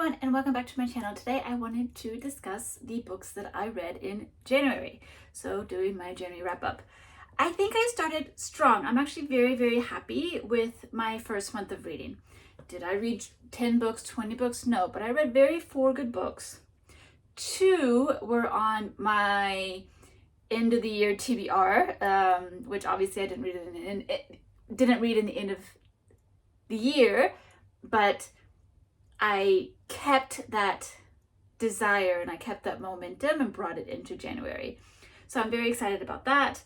everyone, and welcome back to my channel. Today I wanted to discuss the books that I read in January. So doing my January wrap up. I think I started strong. I'm actually very happy with my first month of reading. Did I read 10 books, 20 books? No, but I read four good books. 2 were on my end of the year TBR, which obviously I didn't read in the end of the year, but I kept that desire and I kept that momentum and brought it into January. So I'm very excited about that.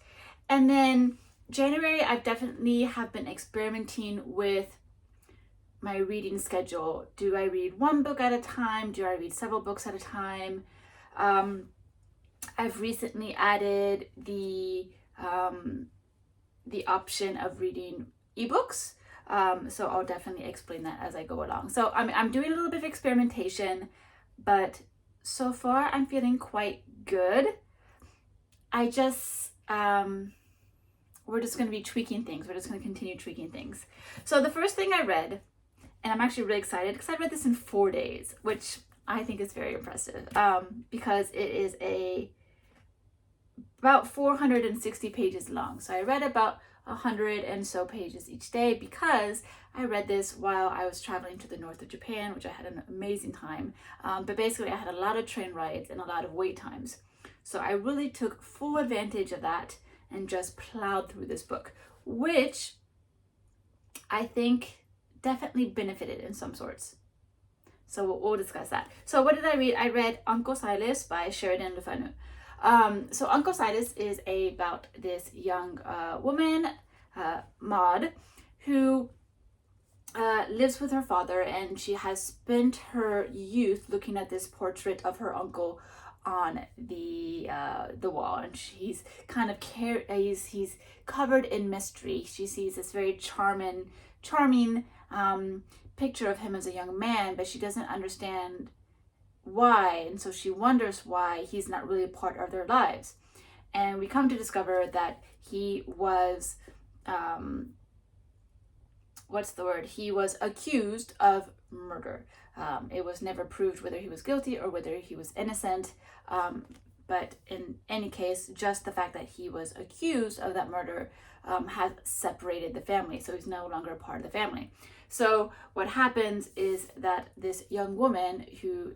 And then January, I've definitely have been experimenting with my reading schedule. Do I read one book at a time? Do I read several books at a time? I've recently added the option of reading ebooks. So I'll definitely explain that as I go along. So I'm doing a little bit of experimentation, but so far I'm feeling quite good. I just, we're just going to be tweaking things. We're just going to continue tweaking things. So the first thing I read, and I'm actually really excited because I read this in 4 days, which I think is very impressive, because it is about 460 pages long. So I read about 100 and so pages each day because I read this while I was traveling to the north of Japan, which I had an amazing time. But basically I had a lot of train rides and a lot of wait times. So I really took full advantage of that and just plowed through this book, which I think definitely benefited in some sorts. So we'll discuss that. So what did I read? I read Uncle Silas by Sheridan and Fanu. So Uncle Silas is about this young woman, Maud, who lives with her father, and she has spent her youth looking at this portrait of her uncle on the wall, and he's kind of he's covered in mystery. She sees this very charming picture of him as a young man, but she doesn't understand why, and so she wonders why he's not really a part of their lives. And we come to discover that he was he was accused of murder. It was never proved whether he was guilty or whether he was innocent, but in any case, just the fact that he was accused of that murder has separated the family, so he's no longer a part of the family. So what happens is that this young woman who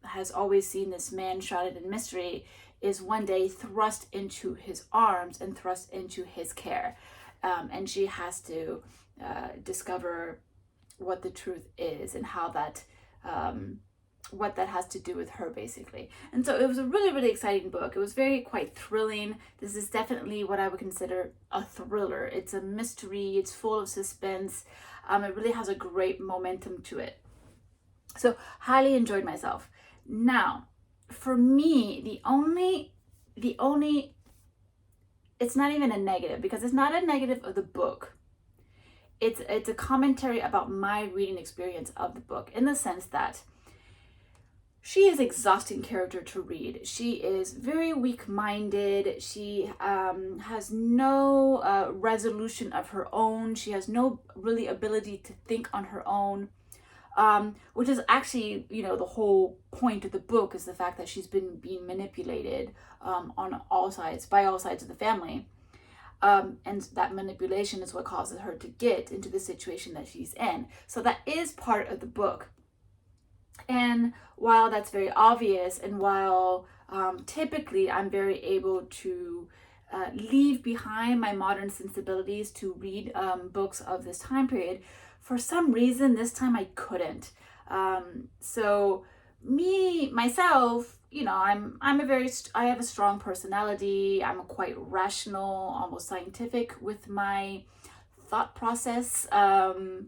has always seen this man shrouded in mystery is one day thrust into his arms and thrust into his care. And she has to discover what the truth is and how that, what that has to do with her, basically. And so it was a really exciting book. It was quite thrilling. This is definitely what I would consider a thriller. It's a mystery. It's full of suspense. It really has a great momentum to it. So highly enjoyed myself. Now, for me, the only, it's not even a negative, because it's not a negative of the book. It's a commentary about my reading experience of the book, in the sense that she is an exhausting character to read. She is very weak-minded. She has no resolution of her own. She has no really ability to think on her own, which is actually, the whole point of the book, is the fact that she's been being manipulated on all sides, by all sides of the family. And that manipulation is what causes her to get into the situation that she's in. So that is part of the book. And while that's very obvious, and while typically I'm very able to leave behind my modern sensibilities to read books of this time period, for some reason this time I couldn't. So myself, I have a strong personality. I'm quite rational, almost scientific with my thought process. I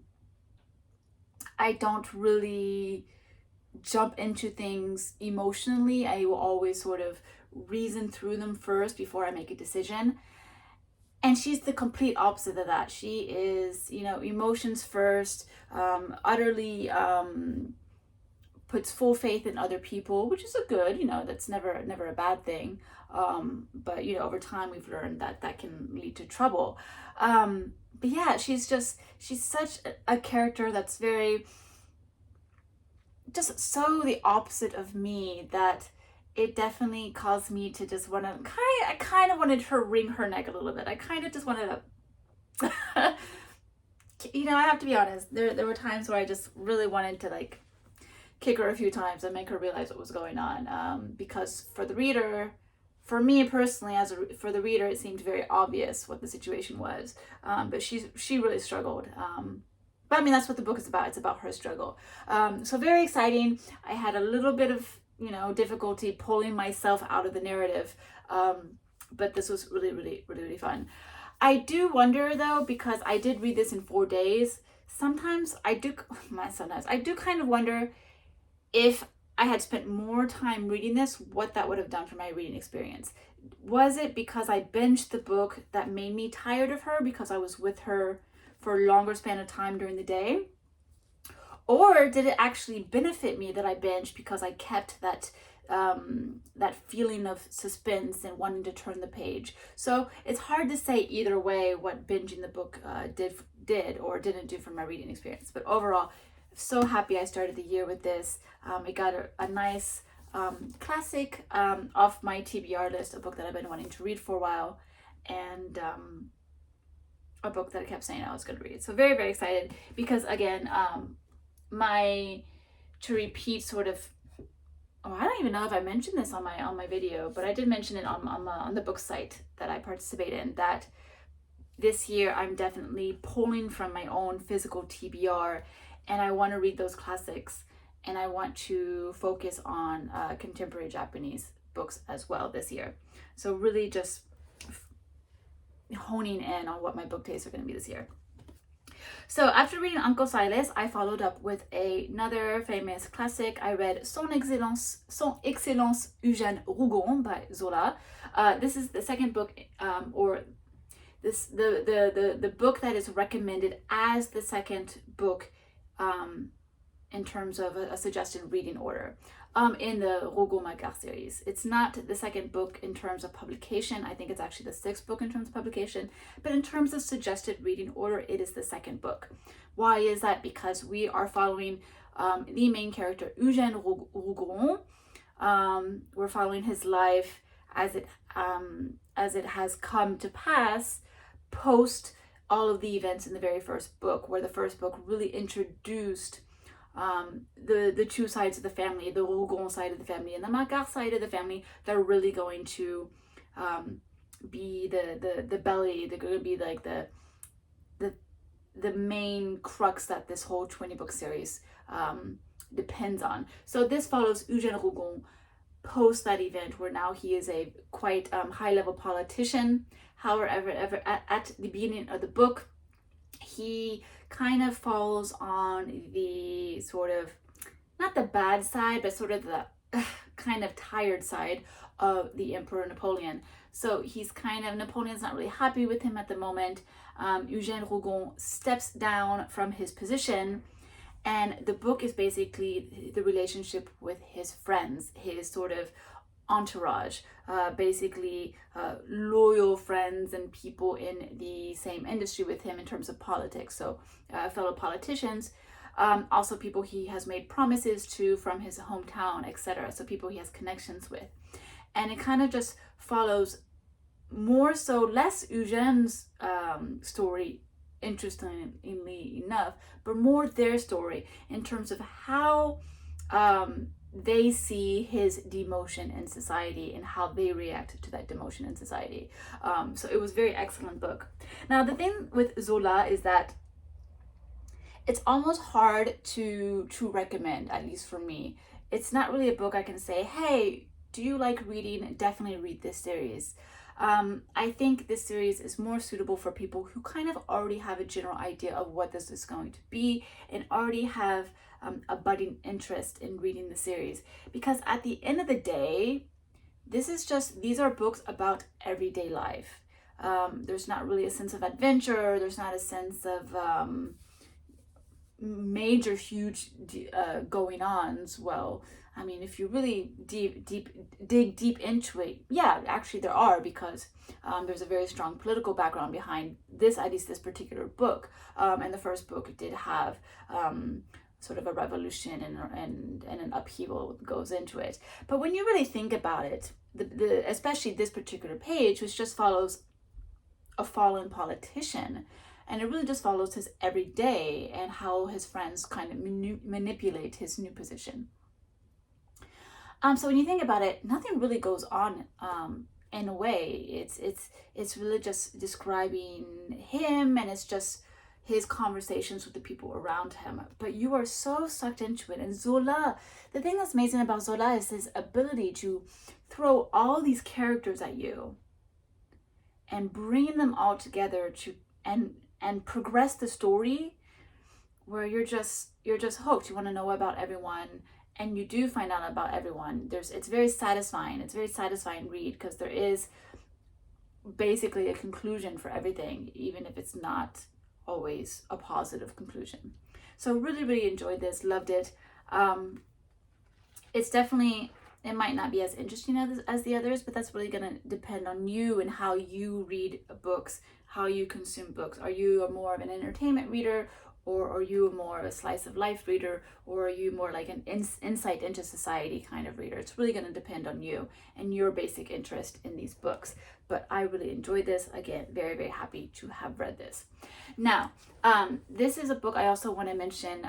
don't really jump into things emotionally. I will always sort of reason through them first before I make a decision. And she's the complete opposite of that. She is, emotions first, utterly puts full faith in other people, which is a good, that's never a bad thing. But over time we've learned that can lead to trouble. But yeah, she's such a character that's very just so the opposite of me that it definitely caused me to just want to I kind of wanted to wring her neck a little bit. I kind of just wanted to I have to be honest, there were times where I just really wanted to like kick her a few times and make her realize what was going on, because for the reader, for me personally, for the reader, it seemed very obvious what the situation was, but she really struggled. But I mean, that's what the book is about. It's about her struggle. So very exciting. I had a little bit of difficulty pulling myself out of the narrative, but this was really, really, really, really fun. I do wonder though, because I did read this in 4 days. Sometimes I do kind of wonder if I had spent more time reading this, what that would have done for my reading experience. Was it because I binged the book that made me tired of her because I was with her for a longer span of time during the day? Or did it actually benefit me that I binged because I kept that feeling of suspense and wanting to turn the page? So it's hard to say either way what binging the book did or didn't do for my reading experience. But overall, so happy I started the year with this. It got a nice classic off my TBR list, a book that I've been wanting to read for a while, and a book that I kept saying I was going to read. So very, very excited because again, to repeat sort of, I don't even know if I mentioned this on my video, but I did mention it on the book site that I participate in, that this year I'm definitely pulling from my own physical TBR, and I want to read those classics, and I want to focus on contemporary Japanese books as well this year. So really just honing in on what my book tastes are going to be this year. So after reading Uncle Silas, I followed up with another famous classic. I read Son Excellence Eugene Rougon by Zola. This is the second book, the book that is recommended as the second book in terms of a suggested reading order in the Rougon series. It's not the second book in terms of publication. I think it's actually the sixth book in terms of publication, but in terms of suggested reading order, it is the second book. Why is that? Because we are following the main character, Eugene Rougon. We're following his life as it has come to pass post all of the events in the very first book, where the first book really introduced the two sides of the family, the Rougon side of the family and the Macquart side of the family, that are really going to be the belly. They're going to be like the main crux that this whole 20-book series depends on. So this follows Eugene Rougon post that event, where now he is a quite high-level politician. However, at the beginning of the book, he kind of falls on the sort of, not the bad side, but sort of the kind of tired side of the Emperor Napoleon. So he's Napoleon's not really happy with him at the moment. Eugene Rougon steps down from his position, and the book is basically the relationship with his friends, his sort of entourage, basically loyal friends and people in the same industry with him in terms of politics. So fellow politicians, also people he has made promises to from his hometown, etc. So people he has connections with. And it kind of just follows more so less Eugene's story, interestingly enough, but more their story in terms of how they see his demotion in society and how they react to that demotion in society. So it was a very excellent book. Now, the thing with Zola is that it's almost hard to recommend, at least for me. It's not really a book I can say, hey, do you like reading? Definitely read this series. I think this series is more suitable for people who kind of already have a general idea of what this is going to be and already have a budding interest in reading the series. Because at the end of the day, these are books about everyday life. There's not really a sense of adventure. There's not a sense of major, huge going ons. Well, I mean, if you really dig deep into it, yeah, actually there are, because there's a very strong political background behind this, at least this particular book. And the first book did have sort of a revolution and an upheaval goes into it. But when you really think about it, especially this particular page, which just follows a fallen politician, and it really just follows his everyday and how his friends kind of manipulate his new position. So when you think about it, nothing really goes on in a way. It's really just describing him, and it's just his conversations with the people around him. But you are so sucked into it. And Zola, the thing that's amazing about Zola is his ability to throw all these characters at you and bring them all together to and progress the story where you're just hooked. You want to know about everyone, and you do find out about everyone. It's very satisfying. It's a very satisfying read because there is basically a conclusion for everything, even if it's not always a positive conclusion. So really, really enjoyed this, loved it. It's definitely, it might not be as interesting as the others, but that's really going to depend on you and how you read books, how you consume books. Are you more of an entertainment reader, or are you more of a slice of life reader, or are you more like an insight into society kind of reader? It's really going to depend on you and your basic interest in these books. But I really enjoyed this. Again, very, very happy to have read this. Now, this is a book I also want to mention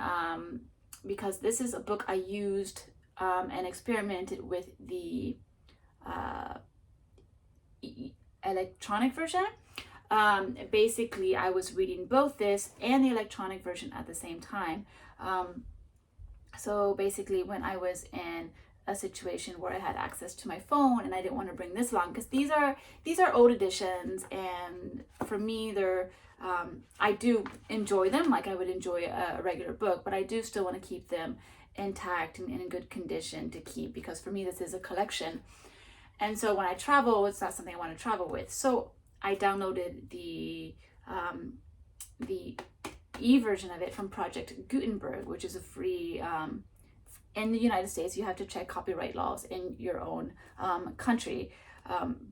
because this is a book I used and experimented with the electronic version. Basically, I was reading both this and the electronic version at the same time. So basically, when I was in a situation where I had access to my phone and I didn't want to bring this along, because these are old editions, and for me they're I do enjoy them like I would enjoy a regular book, but I do still want to keep them intact and in good condition to keep, because for me this is a collection. And so when I travel, it's not something I want to travel with. So I downloaded the e-version of it from Project Gutenberg, which is a free, in the United States, you have to check copyright laws in your own country.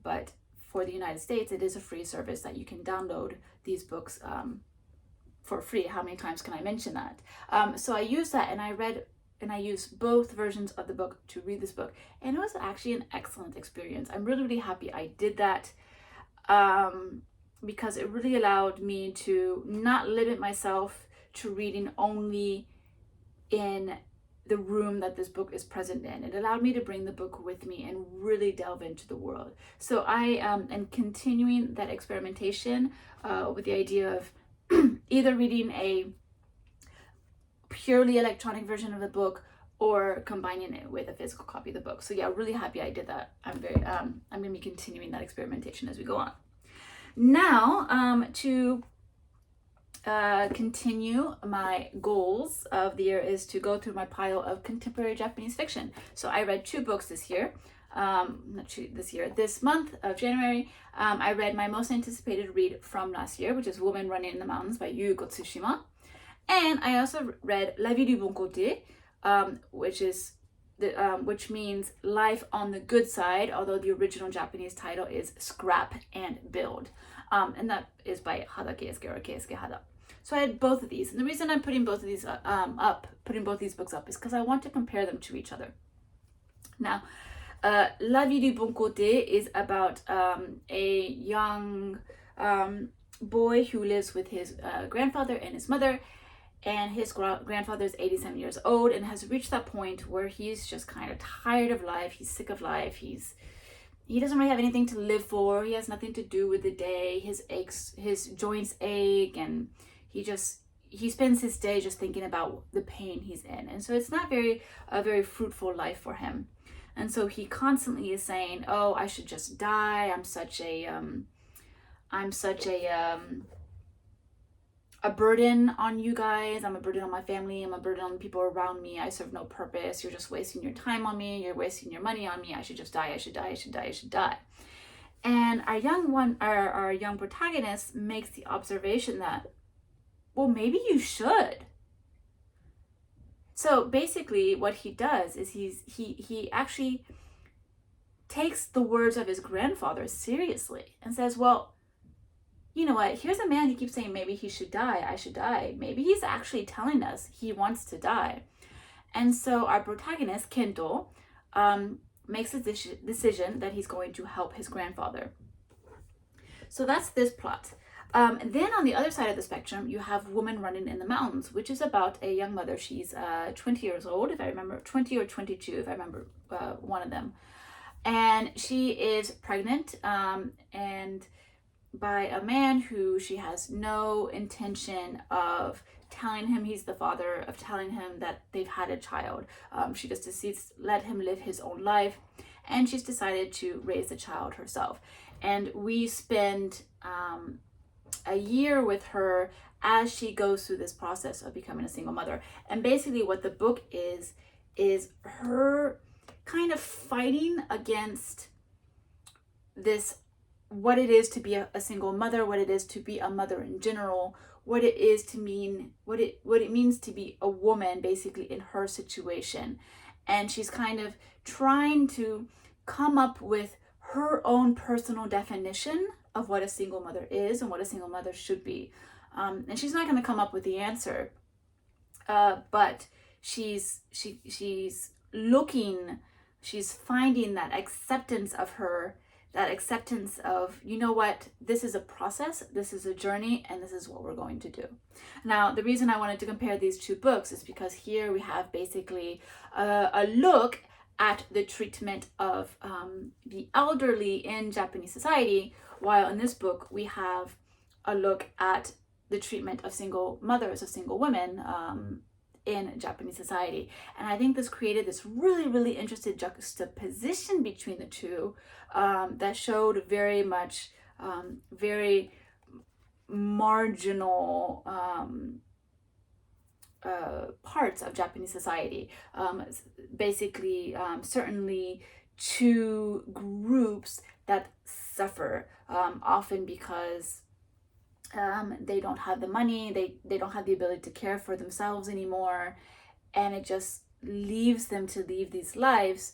But for the United States, it is a free service that you can download these books for free. How many times can I mention that? So I used that, and I used both versions of the book to read this book. And it was actually an excellent experience. I'm really, really happy I did that. Because it really allowed me to not limit myself to reading only in the room that this book is present in. It allowed me to bring the book with me and really delve into the world. So I am continuing that experimentation with the idea of either reading a purely electronic version of the book or combining it with a physical copy of the book. So yeah, really happy I did that. I'm going to be continuing that experimentation as we go on. Now, to continue my goals of the year is to go through my pile of contemporary Japanese fiction. So I read 2 books this year. This month of January, I read my most anticipated read from last year, which is Woman Running in the Mountains by Yuko Tsushima. And I also read La vie du bon côté, which means life on the good side, although the original Japanese title is Scrap and Build. And that is by Hada Keisuke Hada. So I had both of these. And the reason I'm putting both of these books up is because I want to compare them to each other. Now, La vie du bon côté is about a young boy who lives with his grandfather and his mother. And his grandfather is 87 years old and has reached that point where he's just kind of tired of life. He's sick of life. He doesn't really have anything to live for. He has nothing to do with the day. His joints ache, and he spends his day just thinking about the pain he's in. And so it's not a very fruitful life for him. And so he constantly is saying, "Oh, I should just die. I'm such a burden on you guys. I'm a burden on my family. I'm a burden on the people around me. I serve no purpose. You're just wasting your time on me. You're wasting your money on me. I should just die. I should die. I should die. I should die." And our young protagonist makes the observation that, well, maybe you should. So basically what he does is he actually takes the words of his grandfather seriously and says, well, you know what, here's a man who keeps saying maybe he should die, I should die. Maybe he's actually telling us he wants to die. And so our protagonist, Kento, makes a decision that he's going to help his grandfather. So that's this plot. Then on the other side of the spectrum, you have Woman Running in the Mountains, which is about a young mother. She's 20 years old, if I remember, 20 or 22, if I remember one of them. And she is pregnant and by a man who she has no intention of telling him he's the father, of telling him that they've had a child. She just decides let him live his own life, and she's decided to raise the child herself. And we spend a year with her as she goes through this process of becoming a single mother. And basically what the book is her kind of fighting against this, what it is to be a single mother, what it is to be a mother in general, what it is to mean, what it means to be a woman basically in her situation. And she's kind of trying to come up with her own personal definition of what a single mother is and what a single mother should be. And she's not going to come up with the answer, but she's finding that acceptance of her, that acceptance of, you know what, this is a process, this is a journey, and this is what we're going to do. Now, the reason I wanted to compare these two books is because here we have basically a look at the treatment of the elderly in Japanese society, while in this book we have a look at the treatment of single mothers, of single women in Japanese society. And I think this created this really, really interesting juxtaposition between the two that showed very much very marginal parts of Japanese society. Basically, certainly two groups that suffer, often because they don't have the money, they don't have the ability to care for themselves anymore, and it just leaves them to leave these lives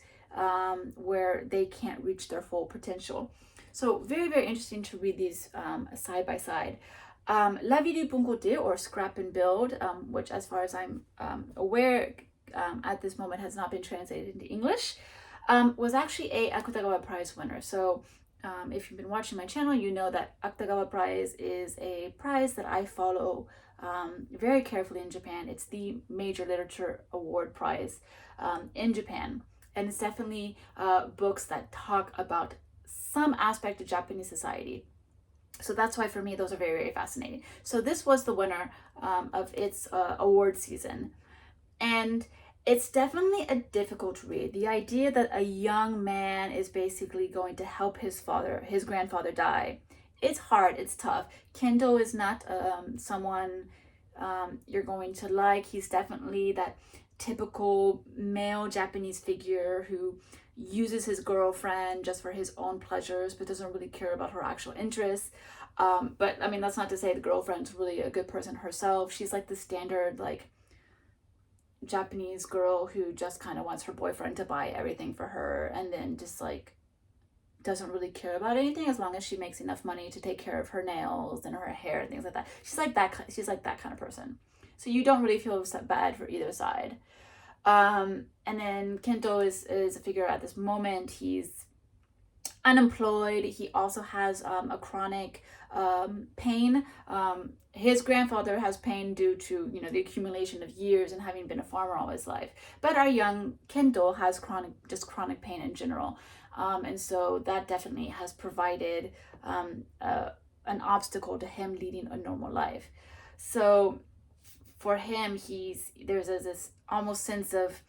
where they can't reach their full potential. So very, very interesting to read these side by side. La vie du bon côté, or Scrap and Build, which as far as I'm aware at this moment has not been translated into English, was actually a Akutagawa Prize winner. So if you've been watching my channel, you know that Akutagawa Prize is a prize that I follow very carefully in Japan. It's the major literature award prize in Japan. And it's definitely books that talk about some aspect of Japanese society. So that's why for me, those are very, very fascinating. So this was the winner of its award season. And it's definitely a difficult read. The idea that a young man is basically going to help his grandfather die. It's hard, it's tough. Kendo is not someone you're going to like. He's definitely that typical male Japanese figure who uses his girlfriend just for his own pleasures, but doesn't really care about her actual interests. But I mean, that's not to say the girlfriend's really a good person herself. She's like the standard, like, Japanese girl who just kind of wants her boyfriend to buy everything for her, and then just like doesn't really care about anything as long as she makes enough money to take care of her nails and her hair and things like that. She's like that kind of person. So you don't really feel bad for either side. And then Kento is a figure at this moment. He's unemployed. He also has a chronic pain. His grandfather has pain due to, you know, the accumulation of years and having been a farmer all his life. But our young Kento has chronic pain in general. And so that definitely has provided an obstacle to him leading a normal life. So for him, there's this almost sense of,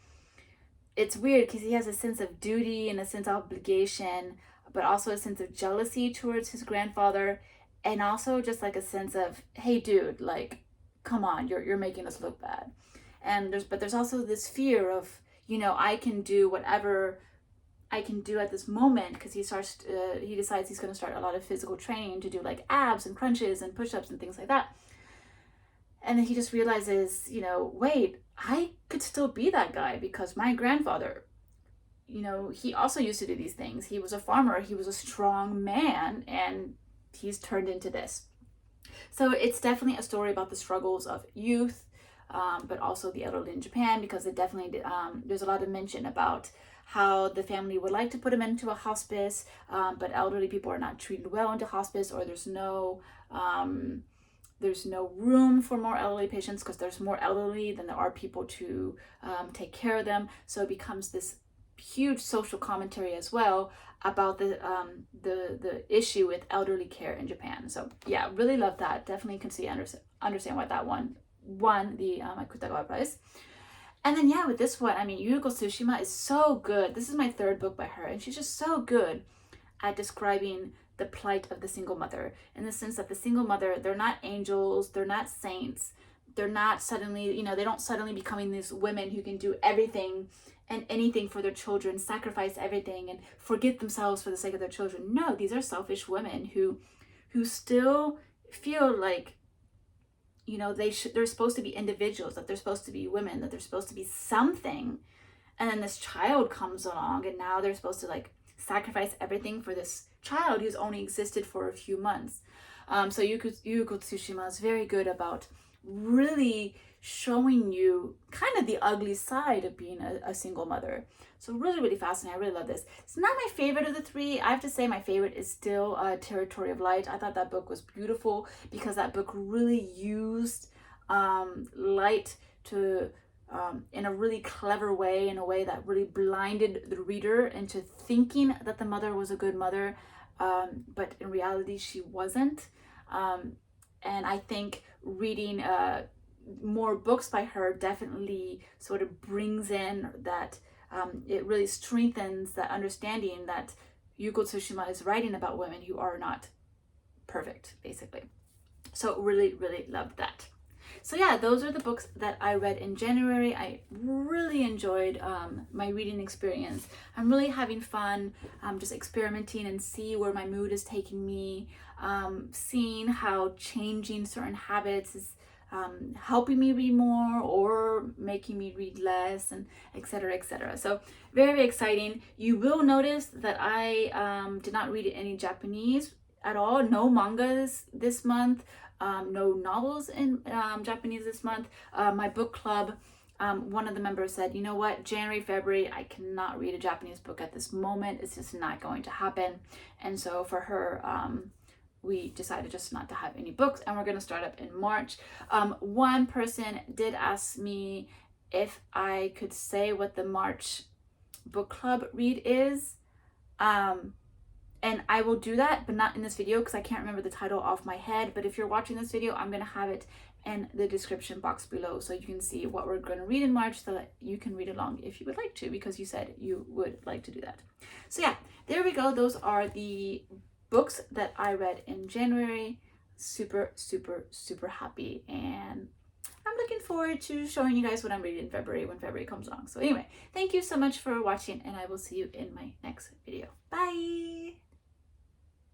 it's weird because he has a sense of duty and a sense of obligation, but also a sense of jealousy towards his grandfather, and also just like a sense of, hey dude, like, come on, you're making us look bad. And there's also this fear of, you know, I can do whatever I can do at this moment, because he decides he's going to start a lot of physical training to do like abs and crunches and push-ups and things like that. And then he just realizes, you know, wait, I could still be that guy, because my grandfather, you know, he also used to do these things. He was a farmer, he was a strong man, and he's turned into this. So it's definitely a story about the struggles of youth, but also the elderly in Japan, because it definitely there's a lot of mention about how the family would like to put him into a hospice, but elderly people are not treated well into hospice, or there's no room for more elderly patients because there's more elderly than there are people to take care of them. So it becomes this huge social commentary as well about the issue with elderly care in Japan. So yeah, really love that. Definitely can see understand why that one won the Akutagawa Prize. And then yeah, with this one, I mean, Yuko Tsushima is so good. This is my third book by her, and she's just so good at describing the plight of the single mother, in the sense that the single mother, they're not angels, they're not saints, they're not suddenly, they don't suddenly becoming these women who can do everything and anything for their children, sacrifice everything and forget themselves for the sake of their children. No, these are selfish women who still feel like, they're supposed to be individuals, that they're supposed to be women, that they're supposed to be something. And then this child comes along, and now they're supposed to like sacrifice everything for this child who's only existed for a few months. So Yuko Tsushima is very good about really showing you kind of the ugly side of being a single mother. So really, really fascinating. I really love this. It's not my favorite of the three. I have to say my favorite is still Territory of Light. I thought that book was beautiful because that book really used light to in a really clever way, in a way that really blinded the reader into thinking that the mother was a good mother, but in reality she wasn't. And I think reading more books by her definitely sort of brings in that, it really strengthens that understanding that Yuko Tsushima is writing about women who are not perfect, basically. So really, really loved that. So yeah, those are the books that I read in January. I really enjoyed my reading experience. I'm really having fun just experimenting and see where my mood is taking me, seeing how changing certain habits is helping me read more or making me read less, and etc., etc. So very exciting. You will notice that I did not read any Japanese at all. No mangas this month. No novels in Japanese this month. My book club, one of the members said, you know what, January, February, I cannot read a Japanese book at this moment. It's just not going to happen. And so for her, we decided just not to have any books, and we're going to start up in March. One person did ask me if I could say what the March book club read is. And I will do that, but not in this video because I can't remember the title off my head. But if you're watching this video, I'm going to have it in the description box below so you can see what we're going to read in March, so that you can read along if you would like to, because you said you would like to do that. So yeah, there we go. Those are the books that I read in January. Super, super, super happy. And I'm looking forward to showing you guys what I'm reading in February when February comes along. So anyway, thank you so much for watching, and I will see you in my next video. Bye!